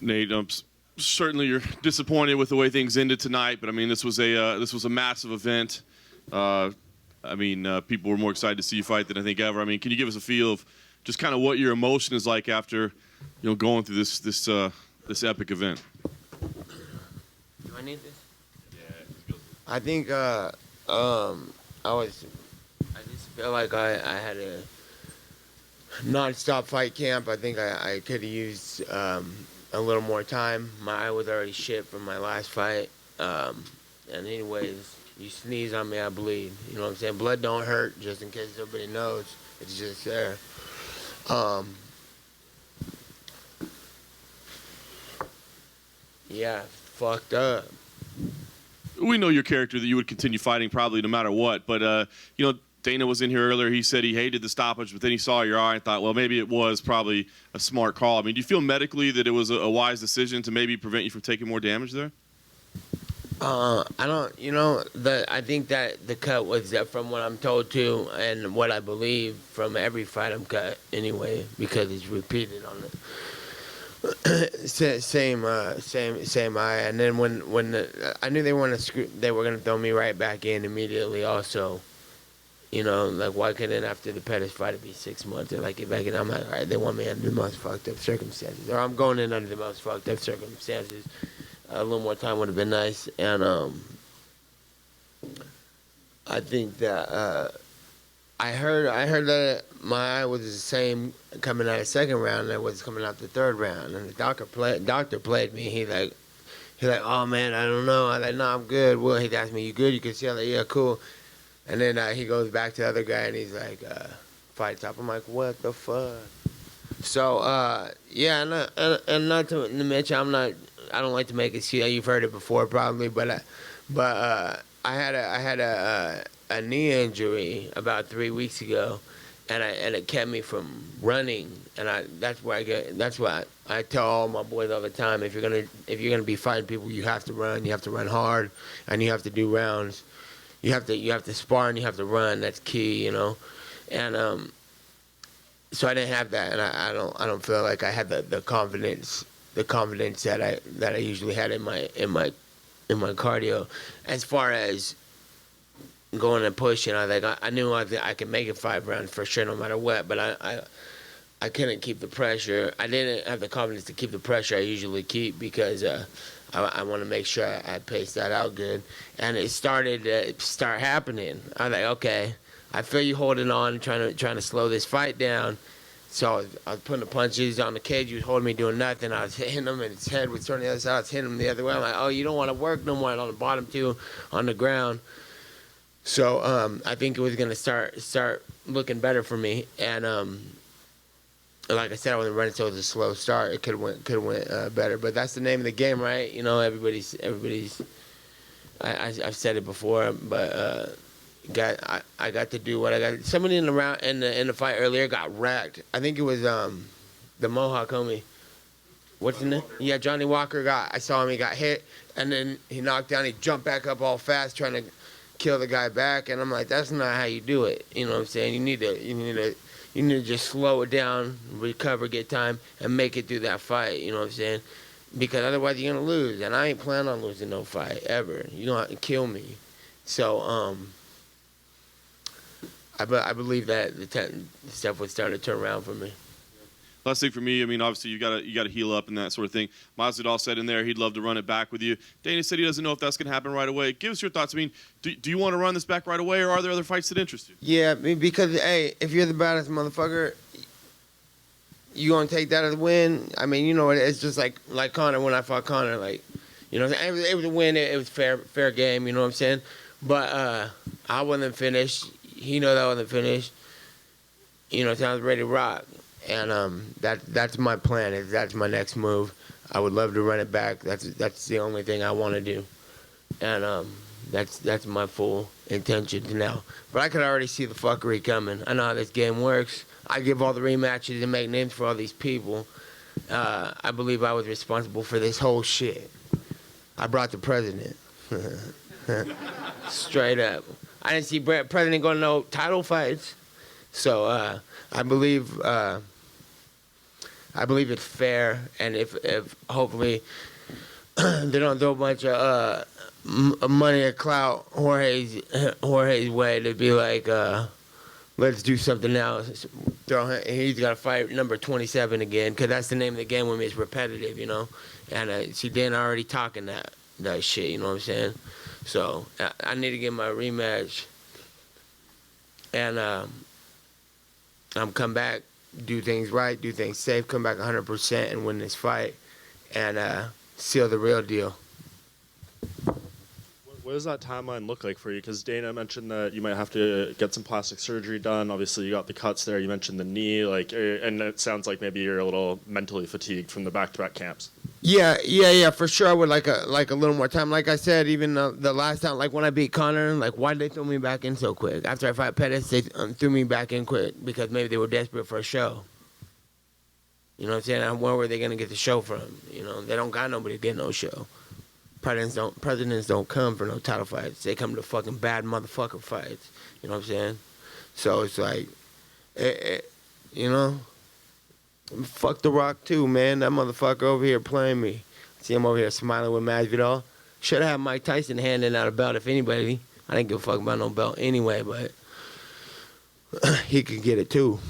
Nate, certainly you're disappointed with the way things ended tonight, but I mean this was a massive event. People were more excited to see you fight than I think ever. I mean, can you give us a feel of just kind of what your emotion is like after, going through this epic event? Do I need this? Yeah. I think I just feel like I had a non-stop fight camp. I think I could have used a little more time. My eye was already shit from my last fight. And anyways, you sneeze on me, I bleed. You know what I'm saying? Blood don't hurt, just in case everybody knows. It's just there. Yeah, fucked up. We know your character, that you would continue fighting probably no matter what, but Dana was in here earlier. He said he hated the stoppage, but then he saw your eye and thought, well, maybe it was probably a smart call. I mean, do you feel medically that it was a wise decision to maybe prevent you from taking more damage there? I don't, I think that the cut was from what I'm told to and what I believe from every fight I'm cut anyway, because it's repeated on the same eye. And then when I knew they were gonna throw me right back in immediately also. Why couldn't after the Pettis fight it be 6 months? They're like, get back in. I'm like, all right, they want me under the most fucked up circumstances. Or I'm going in under the most fucked up circumstances. A little more time would have been nice. And I think that I heard that my eye was the same coming out of the second round that was coming out the third round. And the doctor played me. He like, oh man, I don't know. I like, no, I'm good. Well, he asked me, you good? You can see? I'm like, yeah, cool. And then he goes back to the other guy and he's like, fight top. I'm like, what the fuck? So, yeah, and not to mention, I don't like to make it see, you've heard it before probably, but I had a knee injury about 3 weeks ago, and it kept me from running, and that's why I tell all my boys all the time, if you're gonna be fighting people, you have to run hard, and you have to do rounds. You have to spar and you have to run. That's key, and so I didn't have that, and I don't feel like I had the confidence that I usually had in my cardio. As far as going and pushing, I knew I could make it 5 rounds for sure, no matter what. But I couldn't keep the pressure. I didn't have the confidence to keep the pressure I usually keep because. I want to make sure I pace that out good. And it started to start happening. I was like, okay, I feel you holding on, trying to slow this fight down. So I was putting the punches on the cage. He was holding me, doing nothing. I was hitting him, and his head was turning the other side. I was hitting him the other way. I'm like, oh, you don't want to work no more on the bottom too, on the ground. So I think it was going to start looking better for me. And like I said, I wasn't running, so it was a slow start. It could have went better, but that's the name of the game, right? Everybody's. I've said it before, but I got to do what I got. Somebody in the fight earlier got wrecked. I think it was the Mohawk homie. What's his name? Yeah, Johnny Walker I saw him. He got hit, and then he knocked down. He jumped back up all fast, trying to kill the guy back. And I'm like, that's not how you do it. You know what I'm saying? You need to just slow it down, recover, get time, and make it through that fight. You know what I'm saying? Because otherwise you're gonna lose, and I ain't planning on losing no fight ever. You don't have to kill me. So I believe that the stuff was starting to turn around for me. Last thing for me, I mean, obviously you got to heal up and that sort of thing. Masvidal said in there he'd love to run it back with you. Dana said he doesn't know if that's going to happen right away. Give us your thoughts. I mean, do you want to run this back right away, or are there other fights that interest you? Yeah, because hey, if you're the baddest motherfucker, you gonna take that as a win. I mean, it's just like Conor when I fought Conor. Like, it was a win. It was fair game. You know what I'm saying? But I wasn't finished. He knows I wasn't finished. So I was ready to rock. And that's my plan. That's my next move. I would love to run it back. That's the only thing I want to do, and that's my full intention now. But I could already see the fuckery coming. I know how this game works. I give all the rematches and make names for all these people. I believe I was responsible for this whole shit. I brought the president. Straight up. I didn't see president going to no title fights. So I believe I believe it's fair, and if hopefully they don't throw a bunch of money or clout Jorge's way to be like, let's do something else. He's got to fight number 27 again, because that's the name of the game when it's repetitive, you know. And see, Dan already talking that shit, you know what I'm saying? So I need to get my rematch, and I'm come back, do things right, do things safe, come back 100% and win this fight, and seal the real deal. What does that timeline look like for you? Because Dana mentioned that you might have to get some plastic surgery done. Obviously, you got the cuts there. You mentioned the knee, and it sounds like maybe you're a little mentally fatigued from the back-to-back camps. Yeah, for sure. I would like a little more time. Like I said, even the last time, like when I beat Conor, like why did they throw me back in so quick? After I fought Pettis, they threw me back in quick because maybe they were desperate for a show. You know what I'm saying? Where were they gonna get the show from? You know, they don't got nobody to get no show. Presidents don't come for no title fights. They come to fucking bad motherfucker fights. You know what I'm saying? So it's like, you know, fuck The Rock too, man. That motherfucker over here playing me. See him over here smiling with Masvidal. Should have had Mike Tyson handing out a belt if anybody. I didn't give a fuck about no belt anyway, but he could get it too.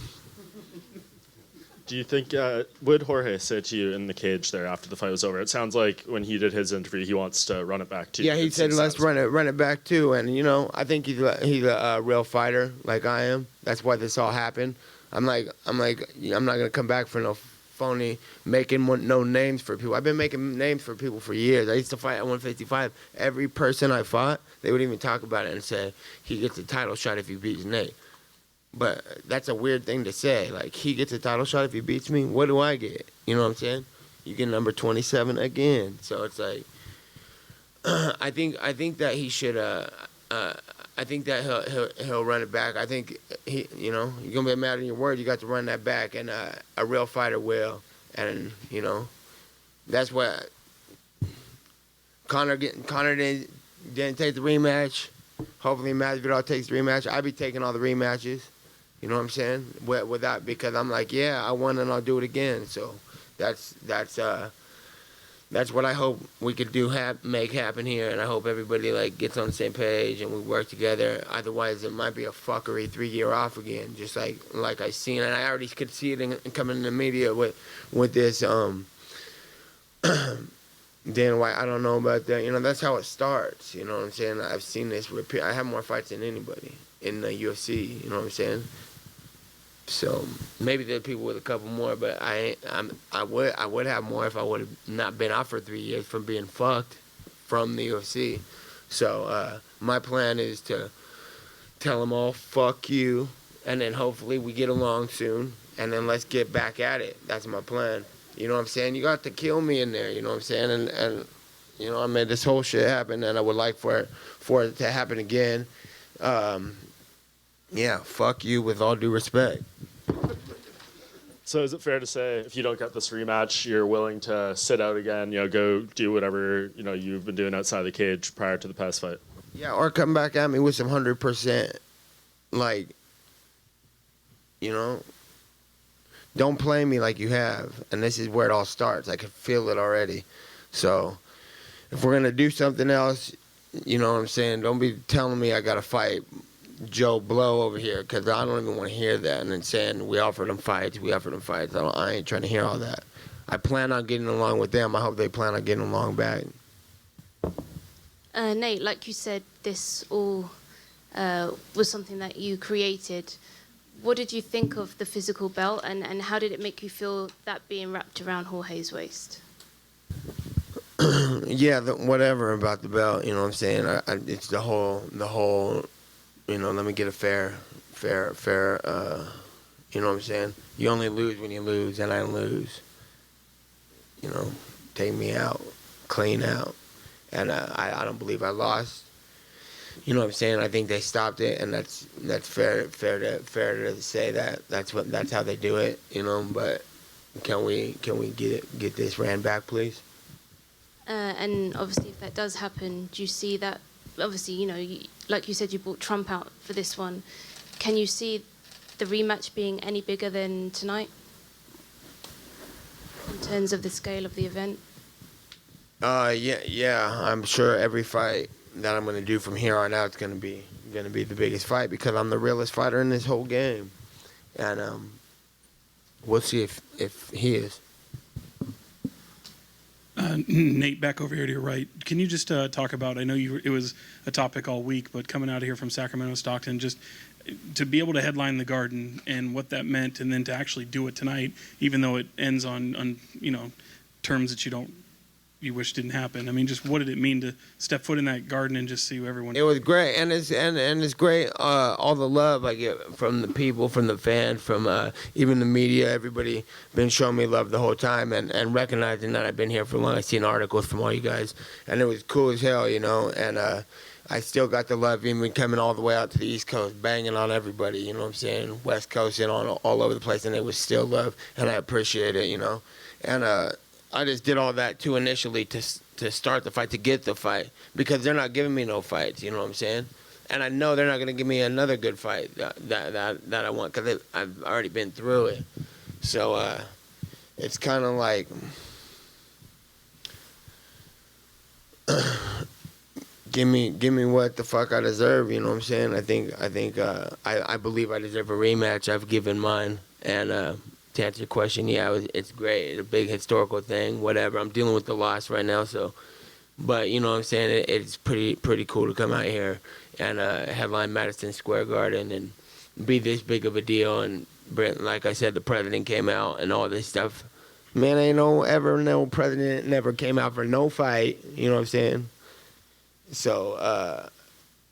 Do you think, would Jorge say to you in the cage there after the fight was over? It sounds like when he did his interview, he wants to run it back too. Yeah, he said let's run it back too, and you know, I think he's a real fighter like I am. That's why this all happened. I'm not gonna come back for no phony making no names for people. I've been making names for people for years. I used to fight at 155. Every person I fought, they would even talk about it and say he gets a title shot if he beats Nate. But that's a weird thing to say. Like, he gets a title shot if he beats me. What do I get? You know what I'm saying? You get number 27 again. So it's like, I think that he should. I think that he'll run it back. I think you know, you're gonna be a man of your word. You got to run that back, and a real fighter will. And you know, that's what Conor didn't take the rematch. Hopefully Masvidal takes the rematch. I'll be taking all the rematches. You know what I'm saying? With that, because I'm like, yeah, I won and I'll do it again. So that's what I hope we could make happen here, and I hope everybody like gets on the same page and we work together. Otherwise, it might be a fuckery 3-year off again, just like I seen, and I already could see it coming in the media with this Dana White. I don't know about that. You know, that's how it starts. You know what I'm saying? I've seen this repeat. I have more fights than anybody in the UFC. You know what I'm saying? So maybe there are people with a couple more, but I would have more if I would have not been out for 3 years from being fucked from the UFC. So my plan is to tell them all, fuck you, and then hopefully we get along soon, and then let's get back at it. That's my plan. You know what I'm saying? You got to kill me in there, you know what I'm saying? And you know, I made this whole shit happen, and I would like for it to happen again. Yeah, fuck you with all due respect. So is it fair to say if you don't get this rematch, you're willing to sit out again, you know, go do whatever, you know, you've been doing outside the cage prior to the past fight? Yeah, or come back at me with some 100%, like, you know, don't play me like you have. And this is where it all starts. I can feel it already. So if we're going to do something else, you know what I'm saying, don't be telling me I got to fight Joe Blow over here, because I don't even want to hear that. And then saying we offered them fights. I ain't trying to hear all that. I plan on getting along with them. I hope they plan on getting along back. Nate, like you said, this all was something that you created. What did you think of the physical belt, and how did it make you feel that being wrapped around Jorge's waist? Yeah, whatever about the belt, you know what I'm saying? It's the whole, you know, let me get a fair, you know what I'm saying? You only lose when you lose, and I lose. You know, take me out, clean out. And I don't believe I lost. You know what I'm saying? I think they stopped it, and that's fair to say that. That's how they do it, you know, but can we get this ran back, please? And obviously, if that does happen, do you see that? Obviously, you know, like you said, you brought Trump out for this one. Can you see the rematch being any bigger than tonight? in terms of the scale of the event? Yeah. I'm sure every fight that I'm gonna do from here on out is gonna be the biggest fight because I'm the realest fighter in this whole game, and we'll see if he is. Nate, back over here to your right. Can you just talk about? I know it was a topic all week, but coming out of here from Sacramento, Stockton, just to be able to headline the Garden and what that meant, and then to actually do it tonight, even though it ends on terms that you wish didn't happen. I mean, just what did it mean to step foot in that Garden and just see everyone? It was great, and it's great. All the love I get from the people, from the fans, from even the media. Everybody been showing me love the whole time, and recognizing that I've been here for long. I've seen articles from all you guys, and it was cool as hell, And I still got the love, even coming all the way out to the East Coast, banging on everybody. You know what I'm saying? West Coast and all over the place, and it was still love, and I appreciate it. And I just did all that too initially to start the fight, to get the fight, because they're not giving me no fights. You know what I'm saying? And I know they're not going to give me another good fight that I want, because I've already been through it. So it's kind of like give me what the fuck I deserve. You know what I'm saying? I believe I deserve a rematch. I've given mine, and to answer your question, yeah, it's great. It's a big historical thing, whatever. I'm dealing with the loss right now, but you know what I'm saying? It's pretty cool to come out here and headline Madison Square Garden and be this big of a deal. And like I said, the president came out and all this stuff. Man, ain't no president never came out for no fight. You know what I'm saying? So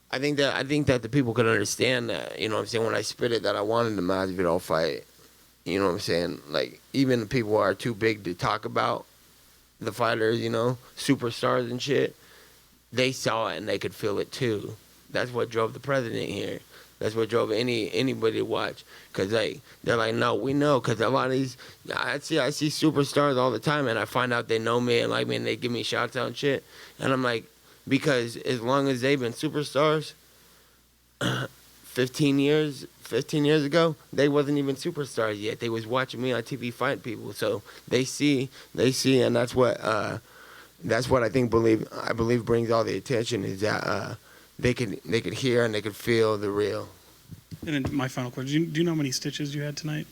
I think that the people could understand that. You know what I'm saying? When I spit it, that I wanted the Masvidal fight. You know what I'm saying? Like, even the people who are too big to talk about the fighters, superstars and shit, they saw it and they could feel it too. That's what drove the president here. That's what drove anybody to watch. Because they're like, no, we know. Because a lot of these, I see superstars all the time, and I find out they know me and like me, and they give me shots out and shit. And I'm like, because as long as they've been superstars, 15 years ago, they wasn't even superstars yet. They was watching me on TV fight people. So they see, and that's what I believe brings all the attention, is that they could hear and they could feel the real. And then my final question: do you know how many stitches you had tonight?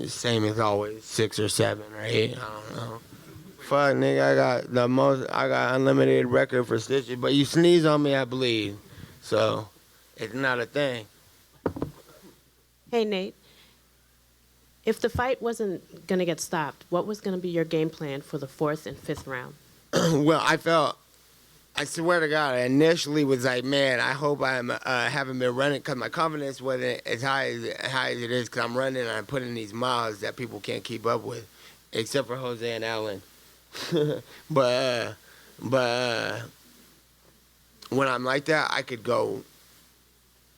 Same as always, 6 or 7 or 8. I don't know. Fuck, nigga, I got unlimited record for stitches. But you sneeze on me, I bleed. So it's not a thing. Hey, Nate. If the fight wasn't going to get stopped, what was going to be your game plan for the 4th and 5th round? Well, I swear to God, I initially was like, man, I hope I haven't been running, because my confidence wasn't as high as it is, because I'm running and I'm putting these miles that people can't keep up with, except for Jose and Allen. But when I'm like that, I could go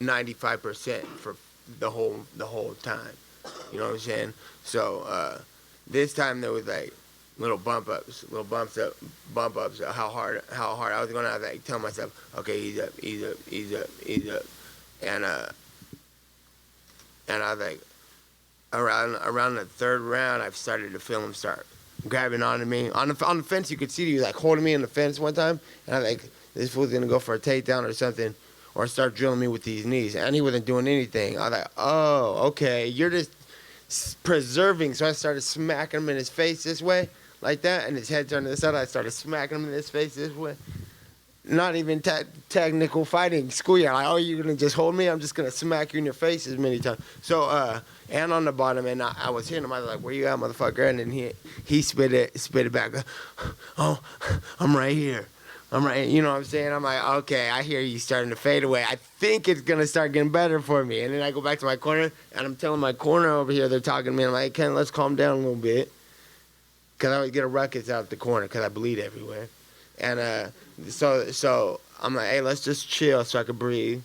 95% for the whole time. You know what I'm saying? So this time there was like little bump ups of how hard I was gonna have to tell myself, okay, ease up, and I was like, around the 3rd round, I've started to feel him start grabbing onto me on the fence. You could see he was like holding me on the fence one time, and I was like, this fool's gonna go for a takedown or something, or start drilling me with these knees, and he wasn't doing anything. I was like, oh, okay, you're just preserving. So I started smacking him in his face this way, like that, and his head turned to the side. I started smacking him in his face this way. Not even technical fighting, schoolyard. Like, oh, you're gonna just hold me? I'm just gonna smack you in your face as many times. So, and on the bottom, and I was hitting him. I was like, "Where you at, motherfucker?" And then he spit it back. Oh, I'm right here. I'm right. You know what I'm saying? I'm like, okay, I hear you starting to fade away. I think it's gonna start getting better for me. And then I go back to my corner, and I'm telling my corner over here, they're talking to me. I'm like, Ken, let's calm down a little bit, because I always get a ruckus out the corner because I bleed everywhere. And so I'm like, hey, let's just chill so I can breathe.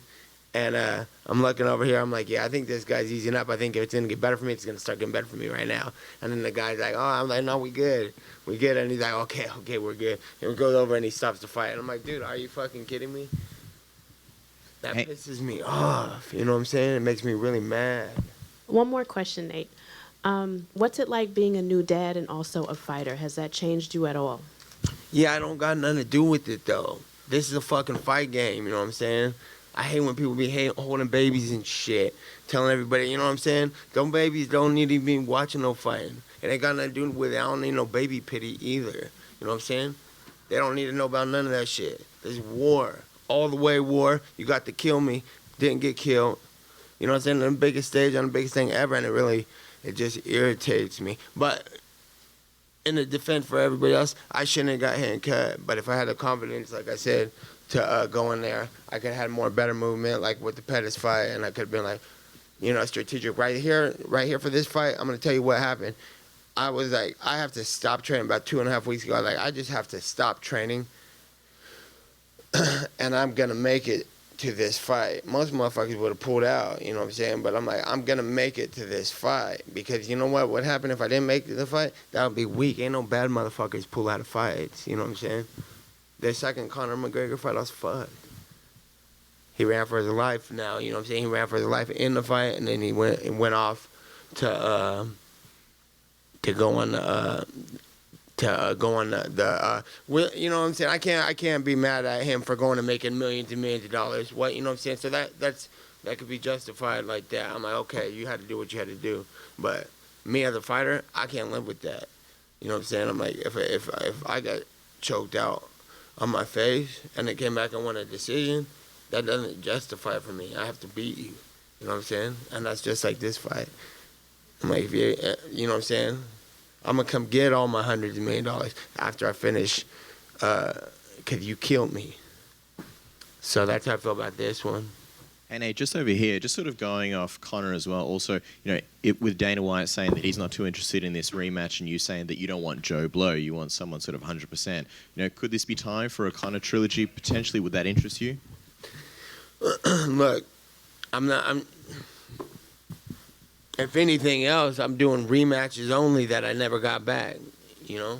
And I'm looking over here. I'm like, yeah, I think this guy's easing up. I think if it's going to get better for me, it's going to start getting better for me right now. And then the guy's like, oh, I'm like, no, we good. We good. And he's like, okay, we're good. And we goes over and he stops the fight. And I'm like, dude, are you fucking kidding me? That pisses me off. You know what I'm saying? It makes me really mad. One more question, Nate. What's it like being a new dad and also a fighter? Has that changed you at all? Yeah, I don't got nothing to do with it though. This is a fucking fight game, you know what I'm saying? I hate when people be holding babies and shit, telling everybody, you know what I'm saying? Them babies don't need to be watching no fighting. It ain't got nothing to do with it. I don't need no baby pity either. You know what I'm saying? They don't need to know about none of that shit. There's war. All the way war. You got to kill me. Didn't get killed. You know what I'm saying? On the biggest stage, on the biggest thing ever, and it just irritates me. But in the defense for everybody else, I shouldn't have got hit and cut. But if I had the confidence, like I said, to go in there, I could have had more better movement, like with the Pettis fight, and I could have been like, you know, strategic. Right here for this fight, I'm going to tell you what happened. I was like, I have to stop training about 2.5 weeks ago. Like, I just have to stop training, and I'm going to make it to this fight. Most motherfuckers would have pulled out, you know what I'm saying? But I'm like, I'm going to make it to this fight. Because you know what would happen if I didn't make it to the fight? That would be weak. Ain't no bad motherfuckers pull out of fights, you know what I'm saying? The second Conor McGregor fight, I was fucked. He ran for his life now, you know what I'm saying? He ran for his life in the fight, and then he went off to go on you know what I'm saying? I can't be mad at him for going and making millions and millions of dollars. What, you know what I'm saying? So that could be justified like that. I'm like, okay, you had to do what you had to do. But me as a fighter, I can't live with that. You know what I'm saying? I'm like, if I got choked out on my face and it came back and won a decision, that doesn't justify it for me. I have to beat you. You know what I'm saying? And that's just like this fight. I'm like, if you know what I'm saying? I'm going to come get all my hundreds of million dollars after I finish, because you killed me. So that's how I feel about this one. Hey, Nate, just over here, just sort of going off Conor as well. Also, you know, with Dana White saying that he's not too interested in this rematch and you saying that you don't want Joe Blow, you want someone sort of 100%. You know, could this be time for a Conor trilogy potentially? Would that interest you? Look, if anything else, I'm doing rematches only that I never got back, you know?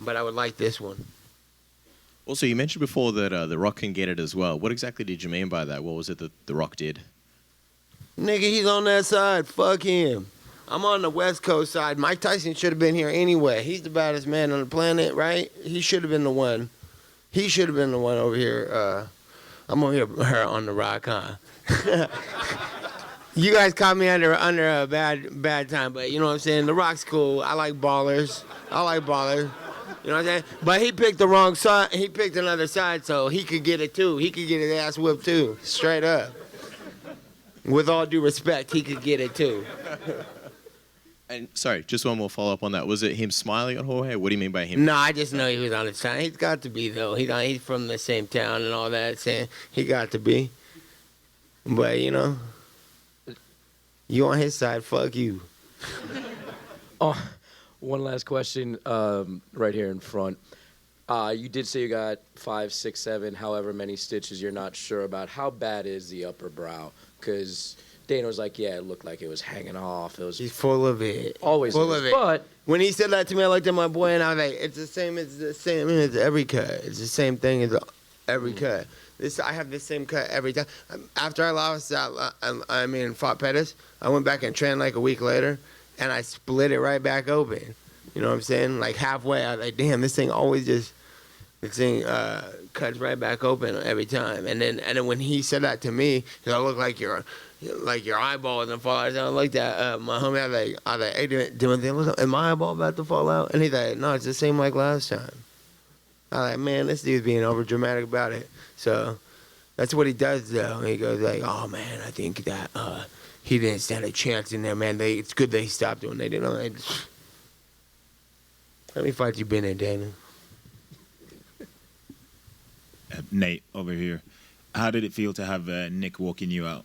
But I would like this one. Also, you mentioned before that The Rock can get it as well. What exactly did you mean by that? What was it that The Rock did? Nigga, he's on that side. Fuck him. I'm on the West Coast side. Mike Tyson should have been here anyway. He's the baddest man on the planet, right? He should have been the one. He should have been the one over here. I'm over here on the rock, huh? You guys caught me under a bad time, but you know what I'm saying? The Rock's cool. I like ballers. You know what I'm saying? But he picked the wrong side. He picked another side, so he could get it too. He could get his ass whipped too, straight up. With all due respect, he could get it too. And sorry, just one more follow up on that. Was it him smiling at Jorge? What do you mean by him? No, I just know he was on his side. He's got to be though. He's from the same town and all that. Saying he got to be. But you know, you on his side? Fuck you. Oh, one last question, right here in front. You did say you got 5, 6, 7, however many stitches you're not sure about. How bad is the upper brow? Because Dana was like, yeah, it looked like it was hanging off. It was. He's full of it. Always full of it. But when he said that to me, I looked at my boy and I was like, it's the same as every cut. It's the same thing as every cut. I have the same cut every time. After I lost that, fought Pettis, I went back and trained like a week later, and I split it right back open. You know what I'm saying? Like halfway, I was like, damn, this thing cuts right back open every time. And then when he said that to me, I look like your eyeball is gonna fall out. I looked at my homie. I was like, hey, is my eyeball about to fall out? And he's like, no, it's the same like last time. I was like, man, this dude's being over dramatic about it. So that's what he does though. He goes like, oh man, I think that he didn't stand a chance in there, man. It's good that he stopped doing. They didn't. Like, how many fights you been in, Dana? Nate over here. How did it feel to have Nick walking you out?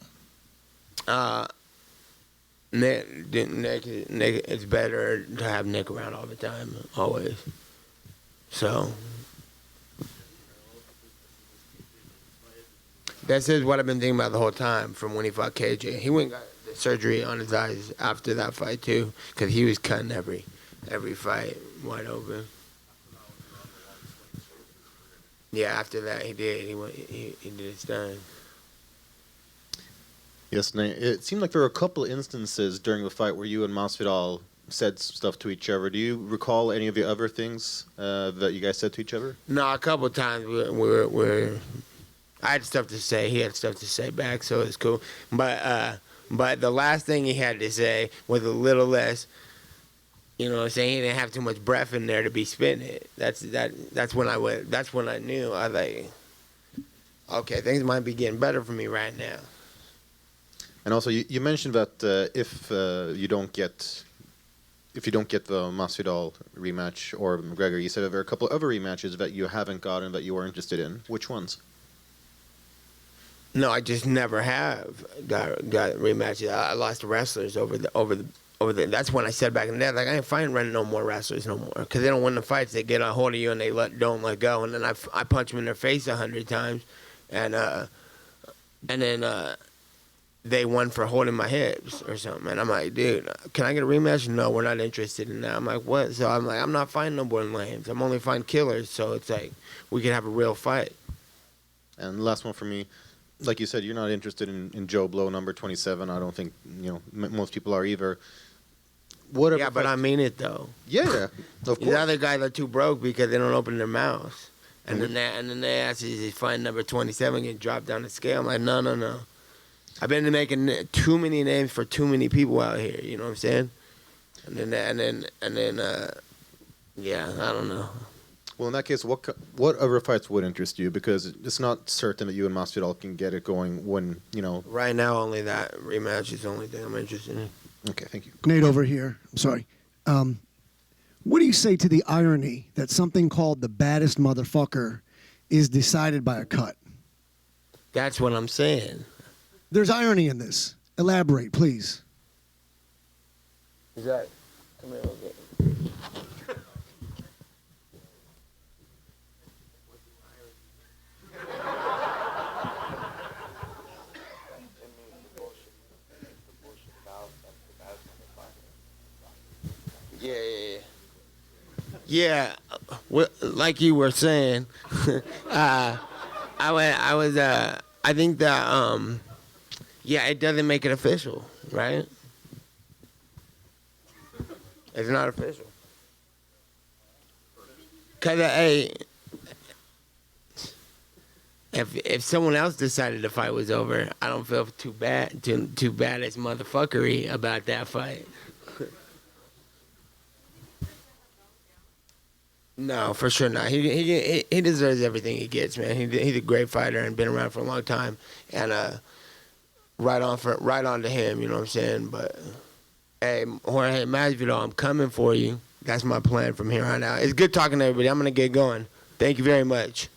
Nick, it's better to have Nick around all the time, always. So that's just what I've been thinking about the whole time from when he fought KJ. He went and got the surgery on his eyes after that fight too, because he was cutting every fight wide open. Yeah, after that he did. He did his thing. Yes, Nate. It seemed like there were a couple of instances during the fight where you and Masvidal said stuff to each other. Do you recall any of the other things that you guys said to each other? No, a couple of times I had stuff to say. He had stuff to say back, so it's cool. But the last thing he had to say was a little less. You know what I'm saying? He didn't have too much breath in there to be spitting it. That's when I went. That's when I knew. I was like, okay, things might be getting better for me right now. And also, you mentioned that if you don't get the Masvidal rematch or McGregor, you said there are a couple of other rematches that you haven't gotten that you were interested in. Which ones? No, I just never have got rematches. I lost to wrestlers over the. That's when I said back in the day, like, I ain't fighting no more wrestlers no more, because they don't win the fights. They get a hold of you and they don't let go, and then I punch them in their face 100 times, and then they won for holding my hips or something. And I'm like, dude, can I get a rematch? No, we're not interested in that. I'm like, what? So I'm like, I'm not fighting no more lames. I'm only fighting killers. So it's like, we can have a real fight. And the last one for me, like you said, you're not interested in Joe Blow, number 27. I don't think most people are either. Whatever. Yeah, but I mean it though. Yeah, of course. The other guys are too broke because they don't open their mouths. And then they ask, is he fighting number 27, get dropped down the scale? I'm like, no. I've been making too many names for too many people out here. You know what I'm saying? And then, yeah, I don't know. Well, in that case, what other fights would interest you? Because it's not certain that you and Masvidal can get it going when, Right now, only that rematch is the only thing I'm interested in. Okay, thank you. Nate over here. I'm sorry. What do you say to the irony that something called the baddest motherfucker is decided by a cut? That's what I'm saying. There's irony in this. Elaborate, please. Is that? Come here a little bit. Yeah. Like you were saying, I think that it doesn't make it official, right? It's not official. Cause if someone else decided the fight was over, I don't feel too bad as motherfuckery about that fight. No, for sure not. He deserves everything he gets, man. He's a great fighter and been around for a long time, and right on to him. You know what I'm saying? But hey, Jorge Masvidal, I'm coming for you. That's my plan from here on out. It's good talking to everybody. I'm gonna get going. Thank you very much.